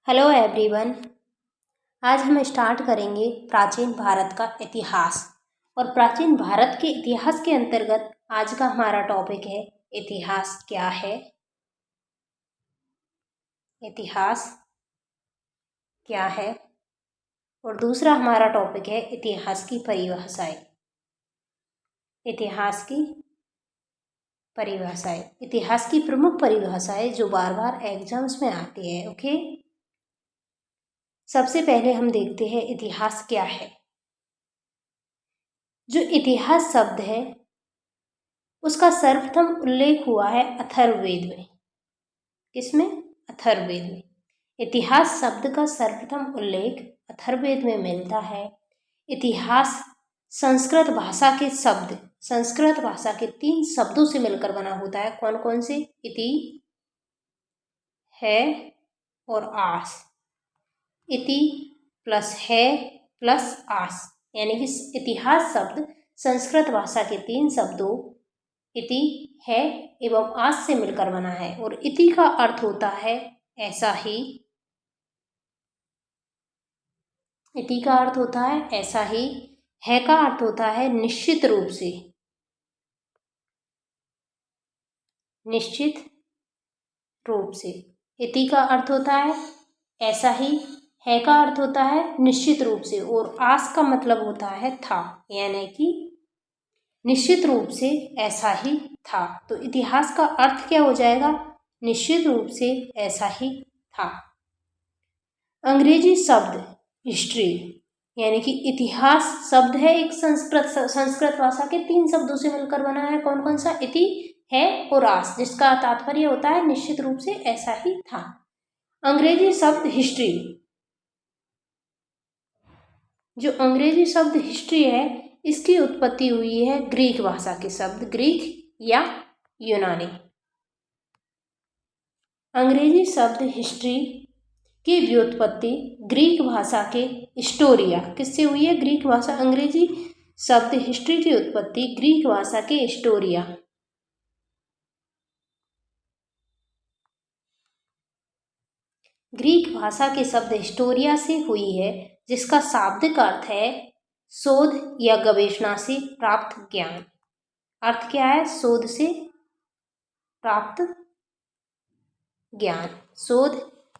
Hello everyone. आज हम start करेंगे प्राचीन भारत का इतिहास। और प्राचीन भारत के इतिहास के अंतर्गत आज का हमारा टॉपिक है इतिहास क्या है। इतिहास क्या है। और दूसरा हमारा टॉपिक है इतिहास की परिभाषाएं। इतिहास की परिभाषाएं, इतिहास की प्रमुख परिभाषाएं जो बार बार एग्जाम्स में आती है। ओके, सबसे पहले हम देखते हैं इतिहास क्या है। जो इतिहास शब्द है उसका सर्वप्रथम उल्लेख हुआ है अथर्ववेद में। किसमें? अथर्ववेद में। इतिहास शब्द का सर्वप्रथम उल्लेख अथर्ववेद में मिलता है। इतिहास संस्कृत भाषा के शब्द, संस्कृत भाषा के 3 शब्दों से मिलकर बना होता है। कौन कौन से? इति, है और आस। इति प्लस है प्लस आस, यानी कि इतिहास शब्द संस्कृत भाषा के 3 शब्दों इति, है एवं आस से मिलकर बना है। और इति का अर्थ होता है ऐसा ही। इति का अर्थ होता है ऐसा ही। है का अर्थ होता है निश्चित रूप से। निश्चित रूप से। इति का अर्थ होता है ऐसा ही। है का अर्थ होता है निश्चित रूप से। और आस का मतलब होता है था, यानी कि निश्चित रूप से ऐसा ही था। तो इतिहास का अर्थ क्या हो जाएगा? निश्चित रूप से ऐसा ही था। अंग्रेजी शब्द हिस्ट्री, यानी कि इतिहास शब्द है एक संस्कृत भाषा के 3 शब्दों से मिलकर बना है। कौन कौन सा? इति, है और आस, जिसका तात्पर्य होता है निश्चित रूप से ऐसा ही था। अंग्रेजी शब्द हिस्ट्री, जो अंग्रेजी शब्द हिस्ट्री है इसकी उत्पत्ति हुई है ग्रीक भाषा के शब्द, ग्रीक या यूनानी। अंग्रेजी शब्द हिस्ट्री की व्युत्पत्ति ग्रीक भाषा के स्टोरिया, किससे हुई है? ग्रीक भाषा। अंग्रेजी शब्द हिस्ट्री की उत्पत्ति ग्रीक भाषा के स्टोरिया, ग्रीक भाषा के शब्द हिस्टोरिया से हुई है, जिसका शाब्दिक अर्थ है शोध या गवेषणा से प्राप्त ज्ञान। अर्थ क्या है? शोध से प्राप्त ज्ञान, शोध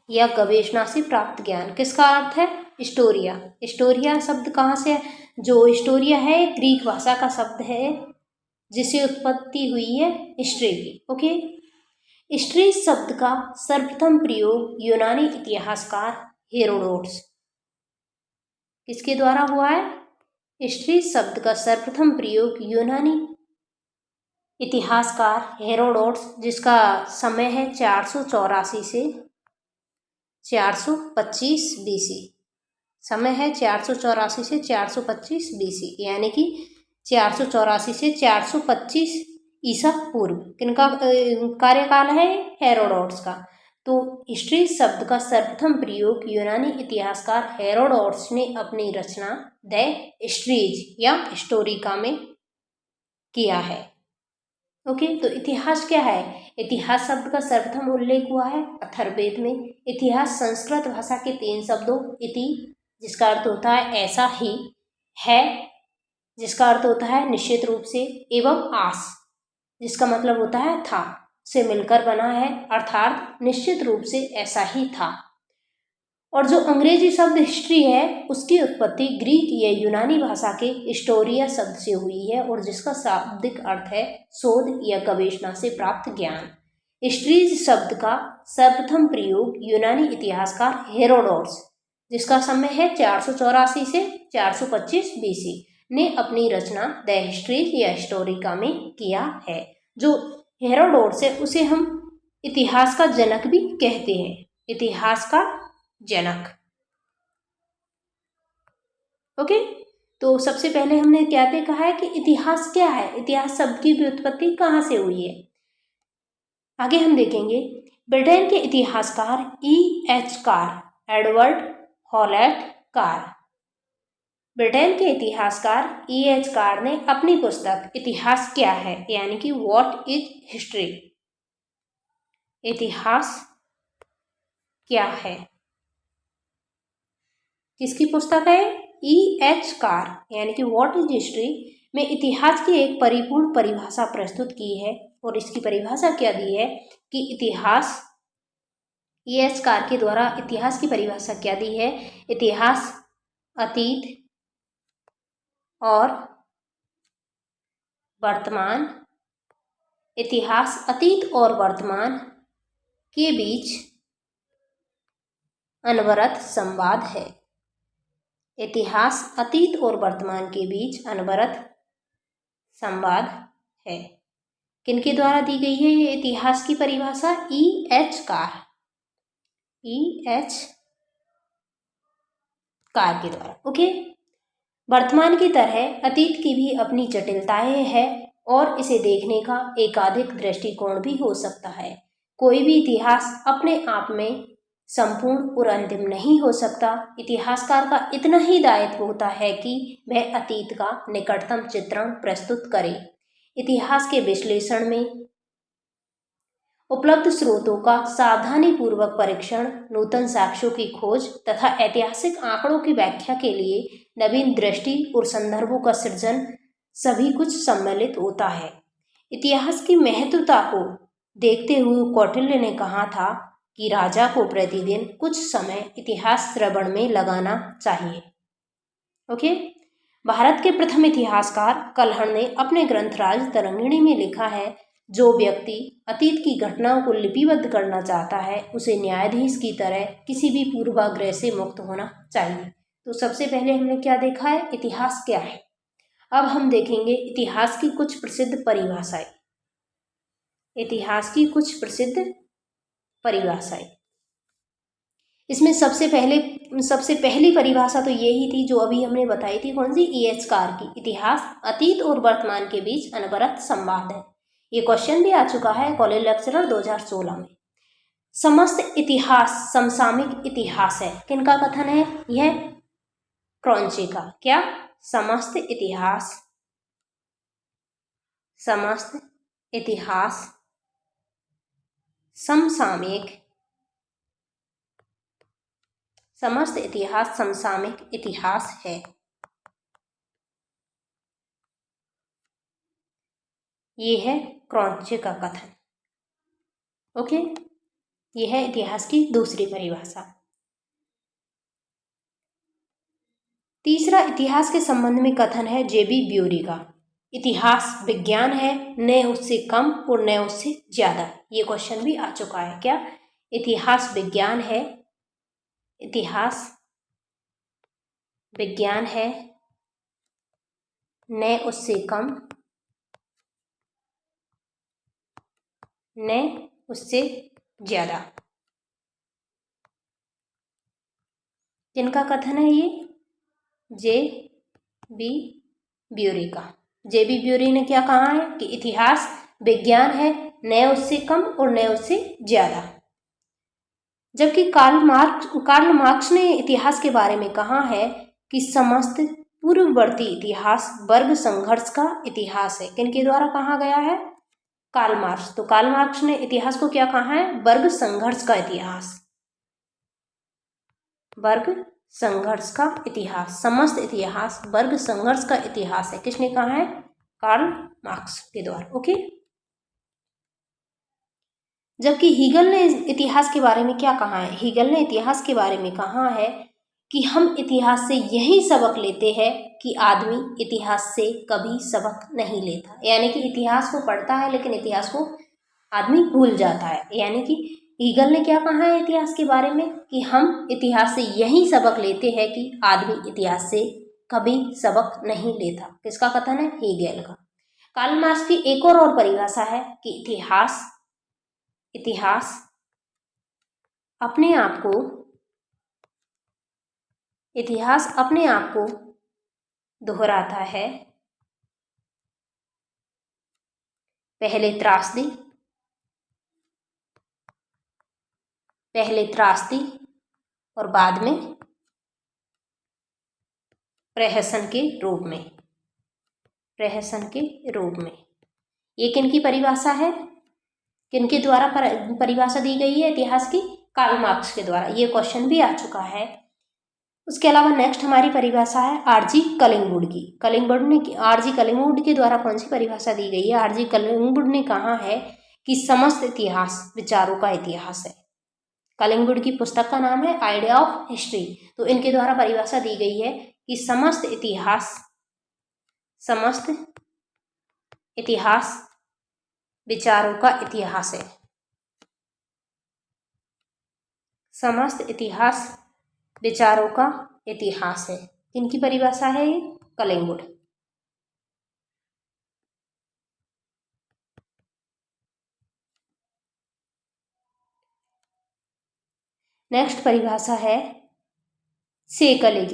या गवेषणा से प्राप्त ज्ञान। किसका अर्थ है? स्टोरिया। स्टोरिया शब्द कहाँ से है? जो स्टोरिया है ग्रीक भाषा का शब्द है जिसे उत्पत्ति हुई है हिस्ट्री की। ओके, हिस्ट्री शब्द का सर्वप्रथम प्रयोग यूनानी इतिहासकार हेरोडोटस, किसके द्वारा हुआ है? हिस्ट्री शब्द का सर्वप्रथम प्रयोग यूनानी इतिहासकार हेरोडोटस, जिसका समय है 484 से 425 बीसी। समय है 484 से 425 बीसी, यानी कि 484 से 425 ईसा पूर्व। किनका कार्यकाल है? हेरोडोटस का। तो हिस्ट्री शब्द का सर्वप्रथम प्रयोग यूनानी इतिहासकार हेरोडोटस ने अपनी रचना द हिस्ट्रीज या हिस्टोरिका में किया है। ओके, तो इतिहास क्या है? इतिहास शब्द का सर्वप्रथम उल्लेख हुआ है अथर्ववेद में। इतिहास संस्कृत भाषा के 3 शब्दों इति, जिसका अर्थ होता है ऐसा ही, है जिसका अर्थ होता है निश्चित रूप से, एवं आस, जिसका मतलब होता है था, से मिलकर बना है, अर्थात निश्चित रूप से ऐसा ही था। और जो अंग्रेजी शब्द हिस्ट्री है उसकी उत्पत्ति ग्रीक या यूनानी भाषा के हिस्टोरिया शब्द से हुई है, और जिसका शाब्दिक अर्थ है शोध या गवेषणा से प्राप्त ज्ञान। हिस्ट्रीज शब्द का सर्वप्रथम प्रयोग यूनानी इतिहासकार हेरोडोटस, जिसका समय है 484 से 425 बीसी, ने अपनी रचना द हिस्ट्रीज या हिस्टोरिका में किया है। जो हेरोडोटस है उसे हम इतिहास का जनक भी कहते हैं। इतिहास का जनक। ओके, तो सबसे पहले हमने क्या पे कहा है कि इतिहास क्या है, इतिहास शब्द की व्युत्पत्ति कहाँ से हुई है। आगे हम देखेंगे ब्रिटेन के इतिहासकार E.H. Carr, Edward Hallett Carr. Britain के इतिहासकार E.H. कार ने अपनी पुस्तक इतिहास क्या है, यानी कि व्हाट इज हिस्ट्री, इतिहास क्या है, किसकी पुस्तक है? E.H. कार यानी कि व्हाट इज हिस्ट्री में इतिहास की एक परिपूर्ण परिभाषा प्रस्तुत की है। और इसकी परिभाषा क्या दी है कि इतिहास, E.H. कार के द्वारा इतिहास की परिभाषा क्या दी है? इतिहास अतीत और वर्तमान, इतिहास अतीत और वर्तमान के बीच अनवरत संवाद है। इतिहास अतीत और वर्तमान के बीच अनवरत संवाद है। किनके द्वारा दी गई है ये इतिहास की परिभाषा? E.H. Car, E.H. कार के द्वारा। ओके। वर्तमान की तरह अतीत की भी अपनी जटिलताएं हैं और इसे देखने का एकाधिक दृष्टिकोण भी हो सकता है। कोई भी इतिहास अपने आप में संपूर्ण और अंतिम नहीं हो सकता। इतिहासकार का इतना ही दायित्व होता है कि वह अतीत का निकटतम चित्रण प्रस्तुत करे। इतिहास के विश्लेषण में उपलब्ध स्रोतों का सावधानीपूर्वक परीक्षण, नूतन साक्ष्यों की खोज तथा ऐतिहासिक आंकड़ों की व्याख्या के लिए नवीन दृष्टि और संदर्भों का सृजन सभी कुछ सम्मिलित होता है। इतिहास की महत्वता को देखते हुए कौटिल्य ने कहा था कि राजा को प्रतिदिन कुछ समय इतिहास श्रवण में लगाना चाहिए। ओके। भारत के प्रथम इतिहासकार कल्हण ने अपने ग्रंथ राजतरंगिणी में लिखा है, जो व्यक्ति अतीत की घटनाओं को लिपिबद्ध करना चाहता है उसे न्यायाधीश की तरह किसी भी पूर्वाग्रह से मुक्त होना चाहिए। तो सबसे पहले हमने क्या देखा है? इतिहास क्या है। अब हम देखेंगे इतिहास की कुछ प्रसिद्ध परिभाषाएं। इतिहास की कुछ प्रसिद्ध परिभाषाएं। इसमें सबसे पहली परिभाषा तो यही थी जो अभी हमने बताई थी। कौन सी? E.H. कार की। इतिहास अतीत और वर्तमान के बीच अनवरत संवाद है। ये क्वेश्चन भी आ चुका है कॉलेज लेक्चरर 2016 में। समस्त इतिहास समसामयिक इतिहास है। किनका कथन है यह? क्रॉन्चे का। क्या? समस्त इतिहास समसामयिक इतिहास है। ये है क्रॉन्चे का कथन। ओके। ये है इतिहास की दूसरी परिभाषा। तीसरा इतिहास के संबंध में कथन है J.B. ब्यूरी का। इतिहास विज्ञान है, न उससे कम और न उससे ज्यादा। ये क्वेश्चन भी आ चुका है। क्या? इतिहास विज्ञान है, इतिहास विज्ञान है, न उससे कम न उससे ज्यादा। किनका कथन है ये? J.B. ब्यूरी का। J.B. ब्यूरी ने क्या कहा है कि इतिहास विज्ञान है, न उससे कम और न उससे ज्यादा। जबकि कार्ल मार्क्स ने इतिहास के बारे में कहा है कि समस्त पूर्ववर्ती इतिहास वर्ग संघर्ष का इतिहास है। किनके द्वारा कहा गया है? Karl Marx. तो कार्ल मार्क्स ने इतिहास को क्या कहा है? वर्ग संघर्ष का इतिहास। वर्ग संघर्ष का इतिहास। समस्त इतिहास वर्ग संघर्ष का इतिहास है। किसने कहा है? कार्ल मार्क्स के द्वारा। ओके। जबकि हीगल ने इतिहास के बारे में क्या कहा है? हीगल ने इतिहास के बारे में कहा है कि हम इतिहास से यही सबक लेते हैं कि आदमी इतिहास से कभी सबक नहीं लेता। यानी कि इतिहास को पढ़ता है लेकिन इतिहास को आदमी भूल जाता है। यानी कि हीगल ने क्या कहा है इतिहास के बारे में कि हम इतिहास से यही सबक लेते हैं कि आदमी इतिहास से कभी सबक नहीं लेता। किसका कथन है? हीगल का। कार्ल मार्क्स की एक और परिभाषा है कि इतिहास अपने आप को दोहराता है। पहले त्रासदी और बाद में प्रहसन के रूप में। ये किनकी परिभाषा है? किनके द्वारा परिभाषा दी गई है इतिहास की? कार्ल मार्क्स के द्वारा। ये क्वेश्चन भी आ चुका है उसके अलावा नेक्स्ट हमारी परिभाषा है आरजी कलिंगवुड की। आरजी कलिंगवुड के द्वारा कौन सी परिभाषा दी गई है? आरजी कलिंगवुड ने कहा है कि समस्त इतिहास विचारों का इतिहास है। कलिंगवुड की पुस्तक का नाम है आइडिया ऑफ हिस्ट्री। तो इनके द्वारा परिभाषा दी गई है कि समस्त इतिहास विचारों का इतिहास है। समस्त इतिहास विचारों का इतिहास है। इनकी परिभाषा है ये कलिंगवुड। नेक्स्ट परिभाषा है से कले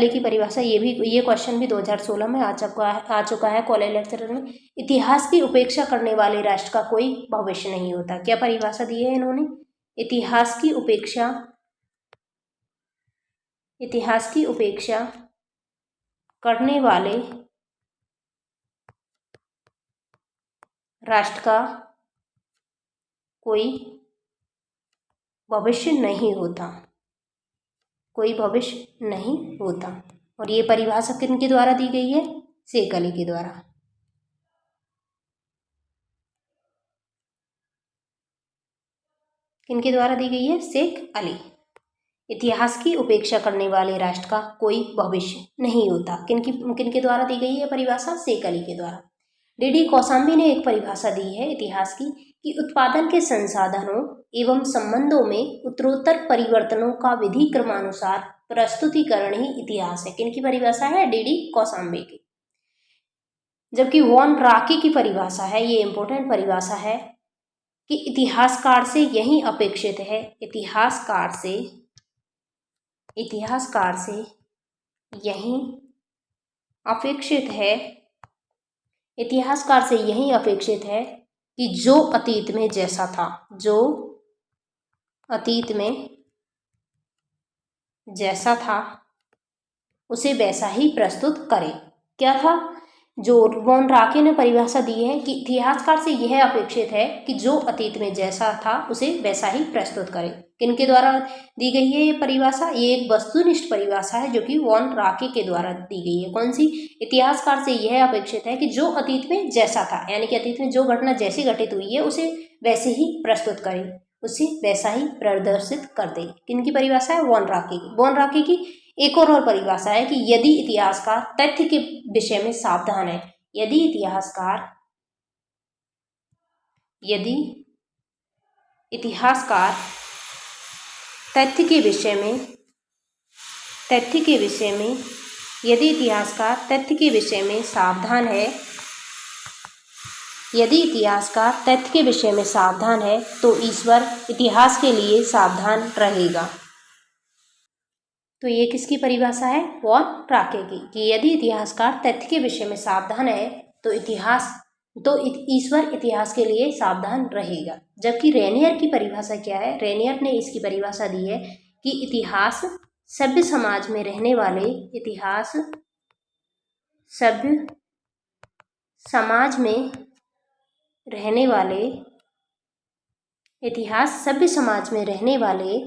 की परिभाषा। ये क्वेश्चन भी 2016 में आ चुका है कॉलेज लेक्चर में। इतिहास की उपेक्षा करने वाले राष्ट्र का कोई भविष्य नहीं होता। क्या परिभाषा दी है इन्होंने? इतिहास की उपेक्षा करने वाले राष्ट्र का कोई भविष्य नहीं होता। और ये परिभाषा किनके द्वारा दी गई है? शेख अली के द्वारा। किनके द्वारा दी गई है? शेख अली। इतिहास की उपेक्षा करने वाले राष्ट्र का कोई भविष्य नहीं होता। किनके द्वारा दी गई है परिभाषा? शेख अली के द्वारा। डी कौशाम्बी ने एक परिभाषा दी है इतिहास की कि उत्पादन के संसाधनों एवं संबंधों में उत्तरोत्तर परिवर्तनों का विधि क्रमानुसार प्रस्तुतिकरण ही इतिहास है। किनकी परिभाषा है? डी कौशाम्बी की। जबकि वॉन राके की परिभाषा है, ये इंपॉर्टेंट परिभाषा है कि इतिहासकार से यही अपेक्षित है कि जो अतीत में जैसा था उसे वैसा ही प्रस्तुत करे। क्या था? जो वॉन राके ने परिभाषा दी है कि इतिहासकार से यह अपेक्षित है कि जो अतीत में जैसा था उसे वैसा ही प्रस्तुत करे। किनके द्वारा दी गई है ये परिभाषा? ये एक वस्तुनिष्ठ परिभाषा है जो कि वॉन राके के द्वारा दी गई है। कौन सी? इतिहासकार से यह अपेक्षित है कि जो अतीत में जैसा था, यानी कि अतीत में जो घटना जैसी घटित हुई है उसे वैसे ही प्रस्तुत करे, उसे वैसा ही प्रदर्शित कर दे। किनकी परिभाषा है? वॉन राके की। वॉन राके की एक और परिभाषा है कि यदि इतिहासकार तथ्य के विषय में सावधान है, यदि इतिहासकार तथ्य के विषय में सावधान है तो ईश्वर इतिहास के लिए सावधान रहेगा। तो ये किसकी परिभाषा है? वॉन राके की, कि यदि इतिहासकार तथ्य के विषय में सावधान है तो ईश्वर इतिहास के लिए सावधान रहेगा। जबकि रेनियर की परिभाषा क्या है? रेनियर ने इसकी परिभाषा दी है कि इतिहास सभ्य समाज में रहने वाले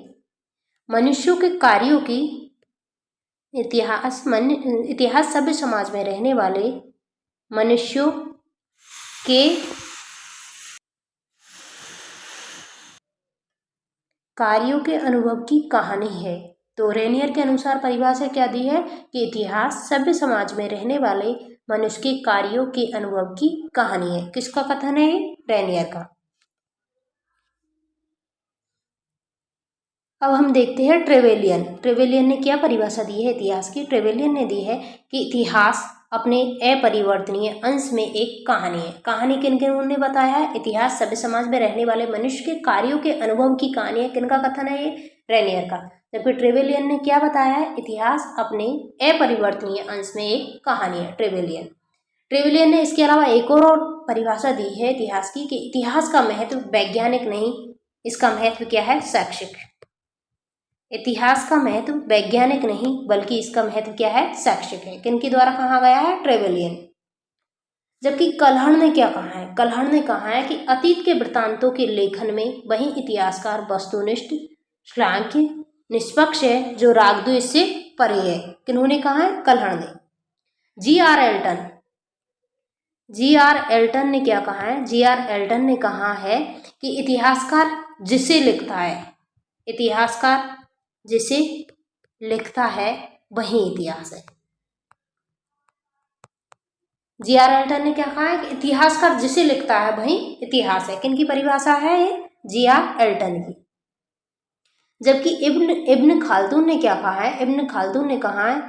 मनुष्यों के कार्यों की इतिहास सभ्य समाज में रहने वाले मनुष्यों के कार्यों के अनुभव की कहानी है। तो रेनियर के अनुसार परिभाषा क्या दी है कि इतिहास सभ्य समाज में रहने वाले मनुष्य के कार्यों के अनुभव की कहानी है। किसका कथन है ये? रेनियर का। अब हम देखते हैं ट्रेवेलियन ने क्या परिभाषा दी है इतिहास की? ट्रेवेलियन ने दी है कि इतिहास अपने अपरिवर्तनीय अंश में एक कहानी है। कहानी किनके उन्होंने बताया है? इतिहास सभ्य समाज में रहने वाले मनुष्य के कार्यों के अनुभव की कहानी है। किनका कथन है ये? रेनियर का। जबकि ट्रेवेलियन ने क्या बताया है? इतिहास अपने अपरिवर्तनीय अंश में एक कहानी है। ट्रेवेलियन ने इसके अलावा एक और परिभाषा दी है इतिहास की कि इतिहास का महत्व वैज्ञानिक नहीं, इसका महत्व क्या है? शैक्षिक। इतिहास का महत्व वैज्ञानिक नहीं बल्कि इसका महत्व क्या है? शैक्षिक है। किनके द्वारा कहा गया है? ट्रेवेलियन। जबकि कल्हण ने क्या कहा है? कल्हण ने कहा है कि अतीत के वृत्तांतों के लेखन में वही इतिहासकार वस्तुनिष्ठ, श्लाघ्य, निष्पक्ष है जो राग द्वेष से परे है। किन्होंने कहा है? कल्हण ने। जी.आर. एल्टन ने क्या कहा है? जी.आर. एल्टन ने कहा है कि इतिहासकार जिसे लिखता है, इतिहासकार जिसे लिखता है वही इतिहास है। जी.आर. एल्टन ने क्या कहा है कि इतिहासकार जिसे लिखता है वही इतिहास है। किनकी परिभाषा है ये? जी.आर. एल्टन की। जबकि इब्न खाल्दून ने क्या कहा है? इब्न खाल्दून ने कहा है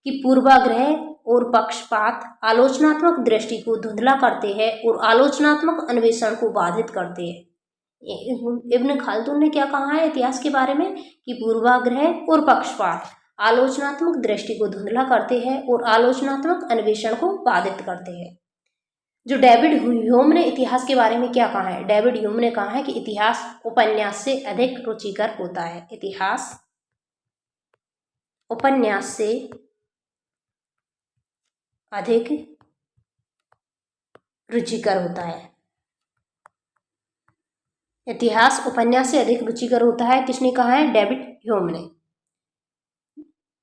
कि पूर्वाग्रह और पक्षपात आलोचनात्मक दृष्टि को धुंधला करते हैं और आलोचनात्मक अन्वेषण को बाधित करते हैं। इब्न खाल्दून ने क्या कहा है इतिहास के बारे में? कि पूर्वाग्रह और पक्षपात आलोचनात्मक दृष्टि को धुंधला करते हैं और आलोचनात्मक अन्वेषण को बाधित करते हैं। जो डेविड ह्यूम ने इतिहास के बारे में क्या कहा है? डेविड ह्यूम ने कहा है कि इतिहास उपन्यास से अधिक रुचिकर होता है। इतिहास उपन्यास से अधिक रुचिकर होता है। इतिहास उपन्यास से अधिक रुचिकर होता है। किसने कहा है? डेविड ह्यूम ने।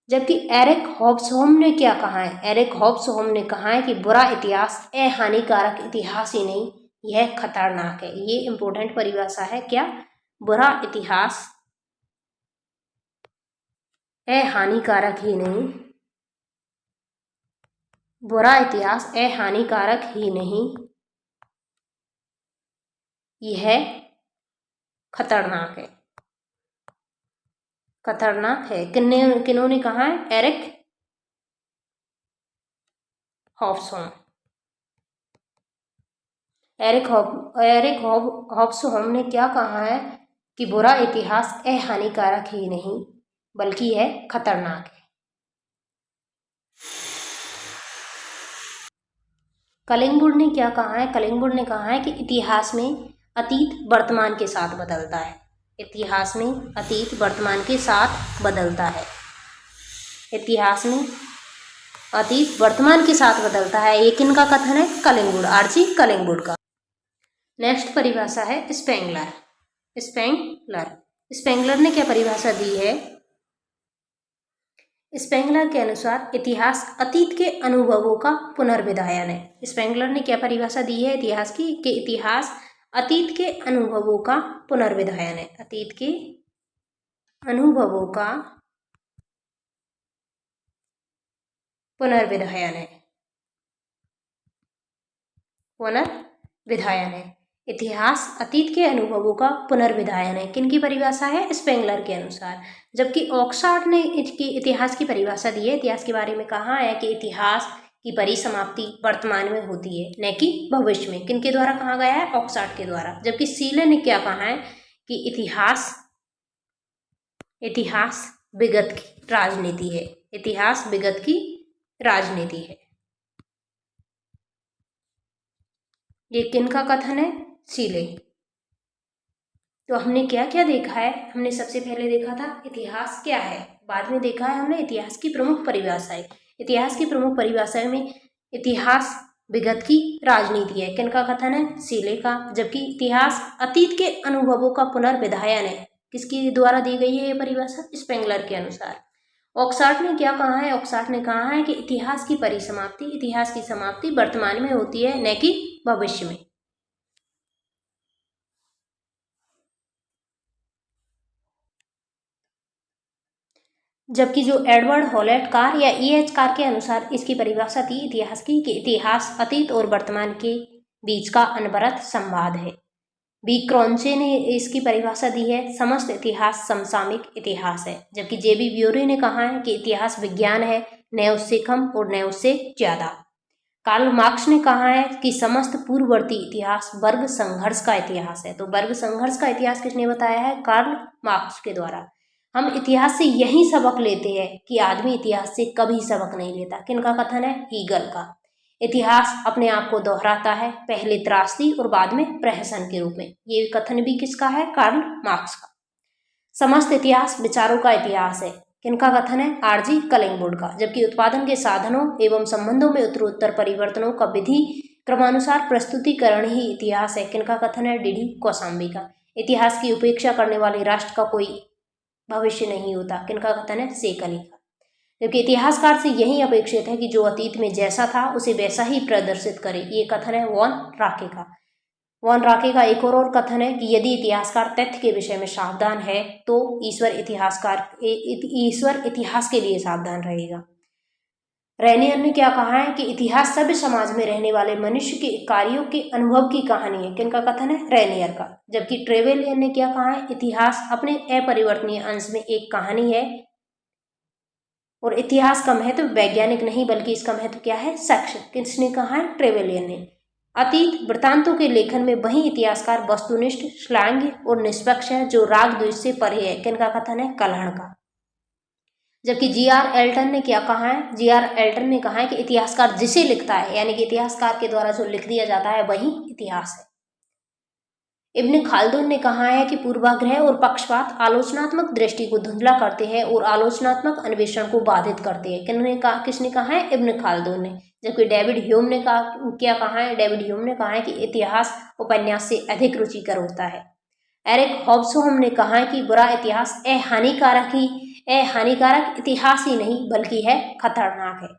जबकि एरिक हॉब्सबॉम ने क्या कहा है? एरिक हॉब्सबॉम ने कहा है कि बुरा इतिहास हानिकारक इतिहास ही नहीं, यह खतरनाक है। ये इंपॉर्टेंट परिभाषा है। क्या? बुरा इतिहास हानिकारक ही नहीं, बुरा इतिहास हानिकारक ही नहीं, यह खतरनाक है। खतरनाक है। किन्होंने कहा है? Eric Hobsbawm. एरिक हॉब्सबॉम ने क्या कहा है कि बुरा इतिहास हानिकारक ही नहीं बल्कि यह खतरनाक है। कलिंगवुड ने क्या कहा है? कलिंगवुड ने कहा है कि इतिहास में अतीत वर्तमान के साथ बदलता है। इतिहास में अतीत वर्तमान के साथ बदलता है। इतिहास में अतीत वर्तमान के साथ बदलता है। ये किनका कथन है? कलिंगवुड, आरजी कलिंगवुड का। नेक्स्ट परिभाषा है स्पेंगलर। स्पेंगलर ने क्या परिभाषा दी है? स्पेंगलर के अनुसार इतिहास अतीत के अनुभवों का पुनर्विधायन है। स्पेंगलर ने क्या परिभाषा दी है इतिहास की? कि इतिहास अतीत के अनुभवों का पुनर्विधायन है। अतीत के अनुभवों का पुनर्विधायन है। पुनर्विधायन है। इतिहास अतीत के अनुभवों का पुनर्विधायन है। किनकी परिभाषा है? स्पेंगलर के अनुसार। जबकि ऑक्सफोर्ड ने इतिहास की परिभाषा दी है। इतिहास के बारे में कहा है कि इतिहास की परिसमाप्ति वर्तमान में होती है, न कि भविष्य में। किनके द्वारा कहा गया है? ऑक्सफोर्ड के द्वारा। जबकि सीले ने क्या कहा है कि इतिहास विगत की राजनीति है। इतिहास विगत की राजनीति है। ये किनका कथन है? सीले। तो हमने क्या क्या देखा है? हमने सबसे पहले देखा था इतिहास क्या है, बाद में देखा है हमने इतिहास की प्रमुख परिभाषाएं। इतिहास की प्रमुख परिभाषाएं में इतिहास विगत की राजनीति है, किनका कथन है? सीले का। जबकि इतिहास अतीत के अनुभवों का पुनर्विधायन है, किसके द्वारा दी गई है ये परिभाषा? स्पेंगलर के अनुसार। ऑक्सफोर्ड ने क्या कहा है? ऑक्सफोर्ड ने कहा है कि इतिहास की परिसमाप्ति, इतिहास की समाप्ति वर्तमान में होती है, न कि भविष्य में। जबकि जो एडवर्ड हॉलेट कार या E.H. कार के अनुसार इसकी परिभाषा थी इतिहास की कि इतिहास अतीत और वर्तमान के बीच का अनवरत संवाद है। बी क्रॉन्चे ने इसकी परिभाषा दी है समस्त इतिहास समसामयिक इतिहास है। जबकि J.B. ब्यूरे ने कहा है कि इतिहास विज्ञान है, न उससे कम और न उससे ज्यादा। कार्ल मार्क्स ने कहा है कि समस्त पूर्ववर्ती इतिहास वर्ग संघर्ष का इतिहास है। तो वर्ग संघर्ष का इतिहास किसने बताया है? कार्ल मार्क्स के द्वारा। हम इतिहास से यही सबक लेते हैं कि आदमी इतिहास से कभी सबक नहीं लेता। किनका कथन है? हीगल का। इतिहास अपने आप को दोहराता है, पहले त्रासदी और बाद में प्रहसन के रूप में। ये कथन भी किसका है? कार्ल मार्क्स का। समस्त इतिहास विचारों का इतिहास है, किनका कथन है? आरजी कलिंगवुड का। जबकि उत्पादन के साधनों एवं संबंधों में उत्तरोत्तर परिवर्तनों का विधि क्रमानुसार प्रस्तुतिकरण ही इतिहास है, किनका कथन है? डी.डी. कौशाम्बी का। इतिहास की उपेक्षा करने वाले राष्ट्र का कोई भविष्य नहीं होता, किनका कथन है? सेकली का। जबकि इतिहासकार से यही अपेक्षित है कि जो अतीत में जैसा था उसे वैसा ही प्रदर्शित करे। ये कथन है वॉन राके का। वॉन राके का एक और कथन है कि यदि इतिहासकार तथ्य के विषय में सावधान है तो ईश्वर इतिहास के लिए सावधान रहेगा। रेनियर ने क्या कहा है कि इतिहास सभ्य समाज में रहने वाले मनुष्य के कार्यों के अनुभव की कहानी है। किनका कथन है? रेनियर का। जबकि ट्रेवेलियर ने क्या कहा है? इतिहास अपने अपरिवर्तनीय अंश में एक कहानी है और इतिहास का महत्व वैज्ञानिक नहीं बल्कि इसका महत्व क्या है? शैक्षिक। किसने कहा है? ट्रेवेलियर ने। अतीत वृत्तांतों के लेखन में वही इतिहासकार वस्तुनिष्ठ, श्लाघ्य और निष्पक्ष है जो राग द्वेष से परे है। किनका कथन है? कल्हण का। जबकि जी.आर. एल्टन ने क्या कहा है? जी.आर. एल्टन ने कहा है कि इतिहासकार जिसे लिखता है यानी कि इतिहासकार के द्वारा जो लिख दिया जाता है वही इतिहास है। इब्न खाल्दून ने कहा है कि पूर्वाग्रह और पक्षपात आलोचनात्मक दृष्टि को धुंधला करते हैं और आलोचनात्मक अन्वेषण को बाधित करते हैं। किसने कहा है? इब्न खाल्दून ने। जबकि डेविड ह्यूम ने क्या कहा है? डेविड ह्यूम ने कहा है कि इतिहास उपन्यास से अधिक रुचिकर होता है। एरिक हॉब्सबॉम ने कहा है कि बुरा इतिहास हानिकारक इतिहास ही नहीं बल्कि है खतरनाक है।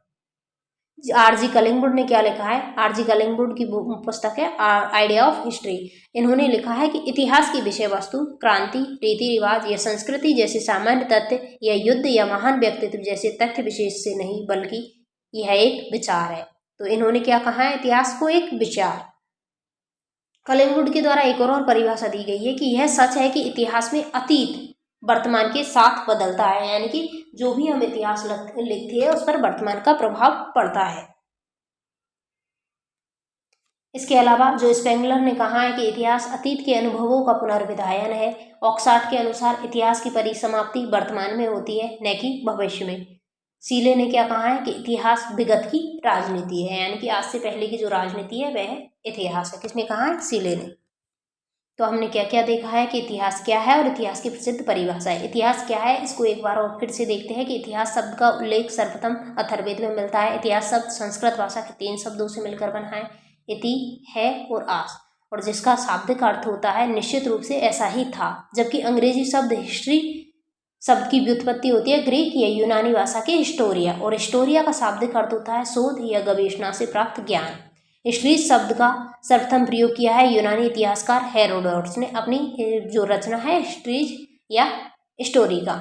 आरजी कलिंगवुड ने क्या लिखा है? आरजी कलिंगवुड की पुस्तक है आइडिया ऑफ हिस्ट्री। इन्होंने लिखा है कि इतिहास की विषय वस्तु क्रांति, रीति रिवाज या संस्कृति जैसे सामान्य तथ्य या युद्ध या महान व्यक्तित्व जैसे तथ्य विशेष से नहीं बल्कि यह एक विचार है। तो इन्होंने क्या कहा है? इतिहास को एक विचार। कलिंगवुड के द्वारा एक और परिभाषा दी गई है कि यह सच है कि इतिहास में अतीत वर्तमान के साथ बदलता है, यानी कि जो भी हम इतिहास लिखते हैं उस पर वर्तमान का प्रभाव पड़ता है। इसके अलावा जो स्पेंगलर ने कहा है कि इतिहास अतीत के अनुभवों का पुनर्विधायन है। ऑक्सफोर्ड के अनुसार इतिहास की परिसमाप्ति वर्तमान में होती है न कि भविष्य में। सीले ने क्या कहा है कि इतिहास विगत की राजनीति है, यानी कि आज से पहले की जो राजनीति है वह इतिहास है। किसने कहा है? सीले ने। तो हमने क्या क्या देखा है कि इतिहास क्या है और इतिहास की प्रसिद्ध परिभाषा है। इतिहास क्या है इसको एक बार और फिर से देखते हैं कि इतिहास शब्द का उल्लेख सर्वप्रथम अथर्ववेद में मिलता है। इतिहास शब्द संस्कृत भाषा के 3 शब्दों से मिलकर बना है, इति, है और आस, और जिसका शाब्दिक अर्थ होता है निश्चित रूप से ऐसा ही था। जबकि अंग्रेजी शब्द हिस्ट्री शब्द की व्युत्पत्ति होती है ग्रीक या यूनानी भाषा के हिस्टोरिया, और हिस्टोरिया का शाब्दिक अर्थ होता है शोध या गवेषणा से प्राप्त ज्ञान। हिस्ट्री शब्द का सर्वप्रथम प्रयोग किया है यूनानी इतिहासकार हेरोडोटस ने अपनी जो रचना है हिस्ट्रीज या स्टोरी का।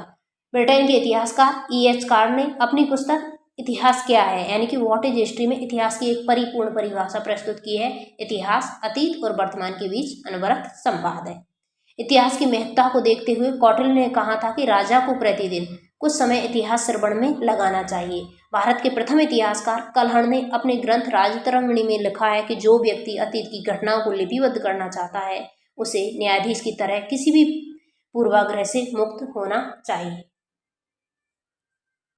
ब्रिटेन के इतिहासकार E.H. कार्ड ने अपनी पुस्तक इतिहास क्या है यानी कि व्हाट इज हिस्ट्री में इतिहास की एक परिपूर्ण परिभाषा प्रस्तुत की है। इतिहास अतीत और वर्तमान के बीच अनवरत संवाद है। इतिहास की महत्ता को देखते हुए कौटिल्य ने कहा था कि राजा को प्रतिदिन कुछ समय इतिहास श्रवण में लगाना चाहिए। भारत के प्रथम इतिहासकार कल्हण ने अपने ग्रंथ राजतरंगिणी में लिखा है कि जो व्यक्ति अतीत की घटनाओं को लिपिबद्ध करना चाहता है उसे न्यायाधीश की तरह किसी भी पूर्वाग्रह से मुक्त होना चाहिए।